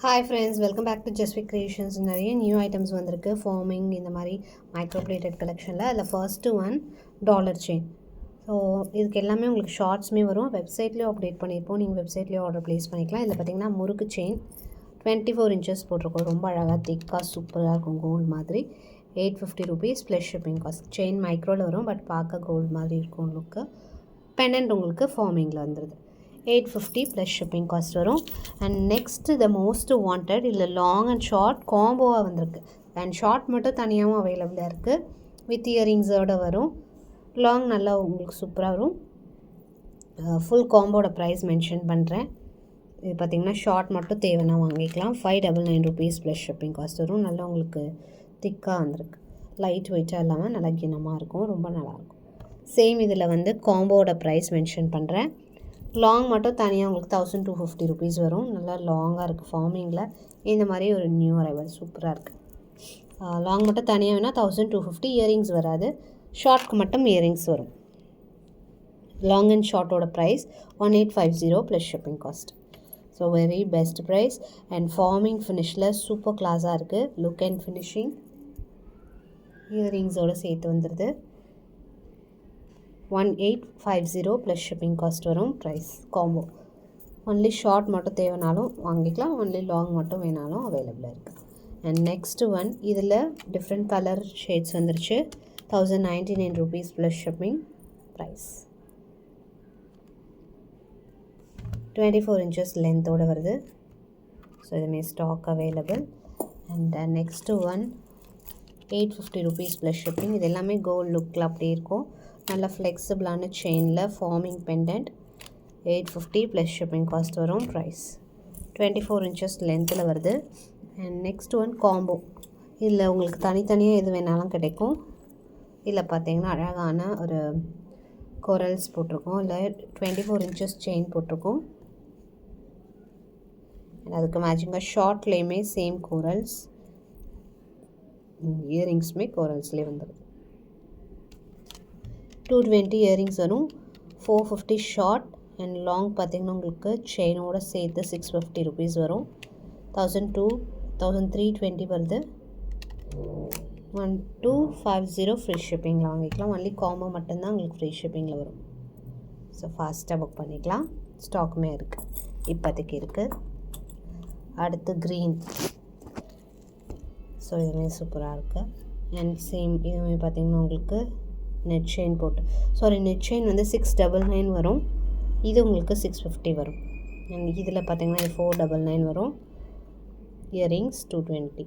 Hi friends, welcome back to Jaswik creations. நிறைய new items வந்திருக்கு. Forming இந்த மாதிரி மைக்ரோ பிளேட்டட் கலெக்ஷனில். அதில் first one dollar chain. So இதுக்கு எல்லாமே உங்களுக்கு ஷார்ட்ஸுமே வரும். வெப்சைட்லேயும் அப்டேட் பண்ணியிருப்போம். நீங்கள் வெப்சைட்லேயும் ஆர்டர் ப்ளேஸ் பண்ணிக்கலாம். இதில் பார்த்தீங்கன்னா முறுக்கு செயின் 24 inches போட்டிருக்கோம். ரொம்ப அழகாக திக்காக சூப்பராக இருக்கும். கோல்டு மாதிரி 850 rupees plus shipping cost. Chain மைக்ரோவில் வரும், பட் பார்க்க கோல்டு மாதிரி இருக்கும் லுக்கு. பெண்டன்ட் உங்களுக்கு ஃபார்மிங்கில் வந்துடுது. 850 ப்ளஸ் ஷிப்பிங் காஸ்ட் வரும். And next the most wanted, இல்லை லாங் அண்ட் ஷார்ட் காம்போவாக வந்திருக்கு. அண்ட் ஷார்ட் மட்டும் தனியாகவும் அவைலபிளாக இருக்குது. வித் இயரிங்ஸோடு வரும். லாங் நல்லா உங்களுக்கு சூப்பராக வரும். ஃபுல் காம்போட ப்ரைஸ் மென்ஷன் பண்ணுறேன். இது பார்த்திங்கன்னா ஷார்ட் மட்டும் தேவைன்னா வாங்கிக்கலாம். 599 rupees ப்ளஸ் ஷிப்பிங் காஸ்ட் வரும். நல்லா உங்களுக்கு திக்காக வந்திருக்கு. லைட் வெயிட்டாக இல்லாமல் நல்லா கிணமாக இருக்கும். ரொம்ப நல்லாயிருக்கும். சேம் இதில் வந்து காம்போட ப்ரைஸ் மென்ஷன் பண்ணுறேன். லாங் மட்டும் தனியாக உங்களுக்கு 1250 rupees வரும். நல்லா லாங்காக இருக்குது. ஃபார்மிங்கில் இந்த மாதிரி ஒரு நியூ அரைவல் சூப்பராக இருக்குது. லாங் மட்டும் தனியாக வேணால் 1250. இயரிங்ஸ் வராது. ஷார்ட்க்கு மட்டும் இயரிங்ஸ் வரும். லாங் அண்ட் ஷார்ட்டோட price 1850 plus shipping cost. So very best price. And forming ஃபினிஷில் சூப்பர் கிளாஸாக இருக்குது. லுக் அண்ட் ஃபினிஷிங் இயரிங்ஸோடு சேர்த்து வந்துடுது. 1850 ப்ளஸ் ஷிப்பிங் காஸ்ட் வரும். Price combo. ஒன்லி ஷார்ட் மட்டும் தேவைனாலும் வாங்கிக்கலாம். ஒன்லி லாங் மட்டும் வேணாலும் அவைலபிளாக இருக்குது. அண்ட் நெக்ஸ்ட்டு ஒன், இதில் டிஃப்ரெண்ட் கலர் ஷேட்ஸ் வந்துருச்சு. 1099 rupees plus shipping. Price 24 inches லென்த்தோடு வருது. ஸோ இதுமே stock available. And next one 850 rupees plus shipping. இது எல்லாமே கோல்டு லுக்கில் அப்படியே இருக்கும். நல்ல ஃப்ளெக்சிபிளான செயினில் forming pendant 850 plus shipping cost வரும். ப்ரைஸ் 24 inches லென்த்தில் வருது. And next one combo. இதில் உங்களுக்கு தனித்தனியாக எது வேணாலும் கிடைக்கும். இதில் பார்த்தீங்கன்னா அழகான ஒரு கோரல்ஸ் போட்டிருக்கோம். இல்லை 24 inches செயின் போட்டிருக்கோம். அதுக்கு மேட்சிங்காக ஷார்ட்லேயுமே சேம் கோரல்ஸ். இயரிங்ஸுமே கோரல்ஸ்லேயே வந்துடும். 220 இயரிங்ஸ் வரும். 450 ஷார்ட். அண்ட் லாங் பார்த்திங்கன்னா உங்களுக்கு செயினோடு சேர்த்து 650 rupees வரும். 1320 வருது. 1250 ஃப்ரீ ஷிப்பிங்கில் வாங்கிக்கலாம். ஒன்லி காம்போ மட்டும்தான் உங்களுக்கு ஃப்ரீ ஷிப்பிங்கில் வரும். ஸோ ஃபாஸ்ட்டாக புக் பண்ணிக்கலாம். ஸ்டாக்குமே இருக்குது, இப்போதைக்கு இருக்குது. அடுத்து க்ரீன். ஸோ இதுவுமே சூப்பராக இருக்குது. அண்ட் சேம் இதுவுமே பார்த்திங்கன்னா உங்களுக்கு நெட் செயின் போட்டு நெட் செயின் வந்து 699 வரும். இது உங்களுக்கு 650 வரும். அண்ட் இதில் பார்த்திங்கன்னா 499 வரும். இயரிங்ஸ் 220.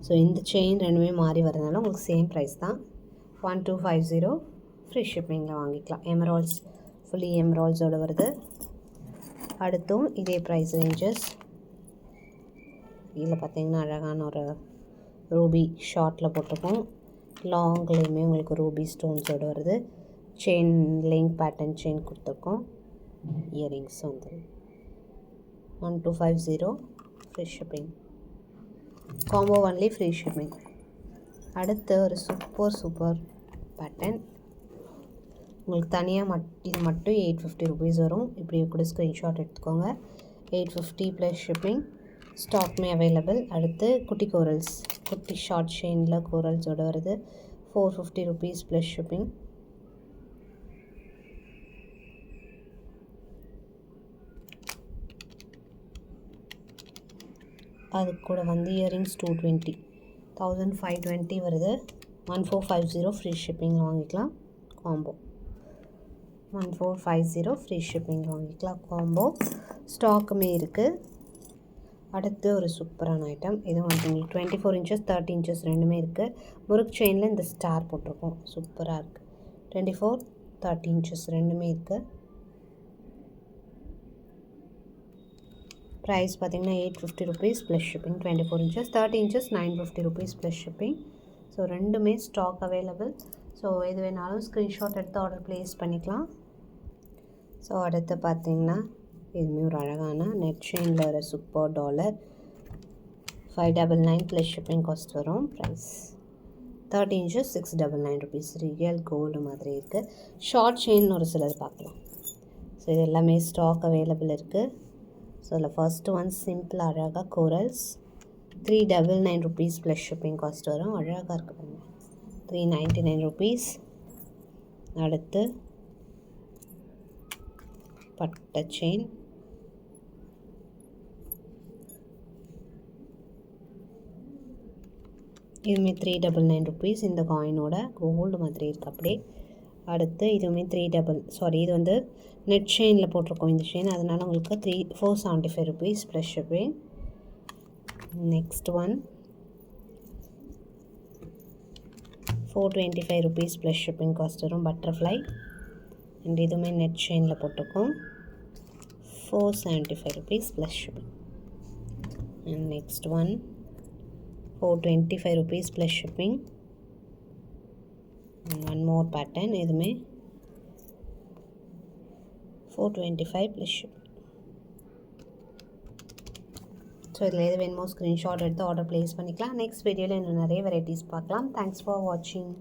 ஸோ இந்த செயின் ரெண்டுமே மாறி வரதுனால உங்களுக்கு சேம் ப்ரைஸ் தான். 1250 ஃப்ரீ ஷிப்பிங்கில் வாங்கிக்கலாம். எமரால்ட்ஸ் ஃபுல்லி எமரால்ட்ஸோடு வருது. அடுத்தும் இதே ப்ரைஸ் ரேஞ்சஸ். இதில் பார்த்திங்கன்னா அழகான ஒரு ரூபி ஷார்ட்டில் போட்டிருக்கோம். லாங்லேயுமே உங்களுக்கு ரூபி ஸ்டோன்ஸோடு வருது. செயின் லிங்க் பேட்டர்ன் செயின் கொடுத்துருக்கோம். இயரிங்ஸ் வந்து 1250 free shipping. Combo only free shipping. அடுத்து ஒரு சூப்பர் பேட்டர்ன். உங்களுக்கு தனியாக இது மட்டும் 850 rupees வரும். இப்படி கூட ஸ்க்ரீன்ஷாட் எடுத்துக்கோங்க. 850 ப்ளஸ் ஷிப்பிங். ஸ்டாக்மே அவைலபிள். அடுத்து குட்டி கோரல்ஸ், குட்டி ஷார்ட் செயினில் கோரல்ஸோடு வருது. 450 rupees ப்ளஸ் ஷிப்பிங். அது கூட வந்து இயரிங்ஸ் 220. 1520 வருது. 1450 ஃப்ரீ ஷிப்பிங்கில் வாங்கிக்கலாம். காம்போ 1450 ஃப்ரீ ஷிப்பிங்கில் வாங்கிக்கலாம். காம்போ ஸ்டாக்குமே இருக்குது. அடுத்து ஒரு சூப்பரான ஐட்டம். இது வந்து உங்களுக்கு 24 inches 30 inches ரெண்டுமே இருக்குது. முறுக்கு செயினில் இந்த ஸ்டார் போட்டிருக்கோம். சூப்பராக இருக்குது. 24 30 inches ரெண்டுமே இருக்குது. ப்ரைஸ் பார்த்திங்கன்னா 850 rupees plus shipping. 24 inches 30 inches 950 rupees plus shipping. So ரெண்டுமே ஸ்டாக் அவைலபிள். ஸோ எது வேணாலும் ஸ்க்ரீன்ஷாட் எடுத்து ஆர்டர் ப்ளேஸ் பண்ணிக்கலாம். ஸோ அடுத்து பார்த்திங்கன்னா இதுவுமே ஒரு அழகான நெட் செயினில் ஒரு super dollar 599 plus shipping cost வரும். Price 30 inches 699 rupees. Real gold மாதிரி இருக்குது. ஷார்ட் செயின் ஒரு சிலர் பார்க்கலாம். ஸோ இது எல்லாமே ஸ்டாக் அவைலபிள் இருக்குது. ஸோ அதில் ஃபர்ஸ்ட் ஒன் சிம்பிள் அழகாக corals 399 rupees plus shipping cost வரும். அழகாக இருக்குது பாருங்கள், 399 rupees. அடுத்து பட்டை செயின், இதுவுமே 399 rupees. இந்த காயினோட கோல்டு மாதிரி இருக்குது அப்படியே. அடுத்து இதுவுமே இது வந்து நெட் செயினில் போட்டிருக்கோம் இந்த செயின், அதனால் உங்களுக்கு 475 rupees plus shipping. Next one 425 rupees plus shipping cost வரும், பட்டர்ஃப்ளை. அண்ட் இதுவுமே நெட் செயினில் போட்டிருக்கோம், 475 rupees plus shipping. And next one 425 rupees plus shipping. One more pattern, இதுவுமே 425 ப்ளஸ் ஷிப்பிங். ஸோ இதில் எது வேணுமோ ஸ்க்ரீன்ஷாட் எடுத்து ஆர்டர் ப்ளேஸ் பண்ணிக்கலாம். நெக்ஸ்ட் வீடியோவில் இன்னும் நிறைய வெரைட்டிஸ் பார்க்கலாம். தேங்க்ஸ் ஃபார் வாட்சிங்.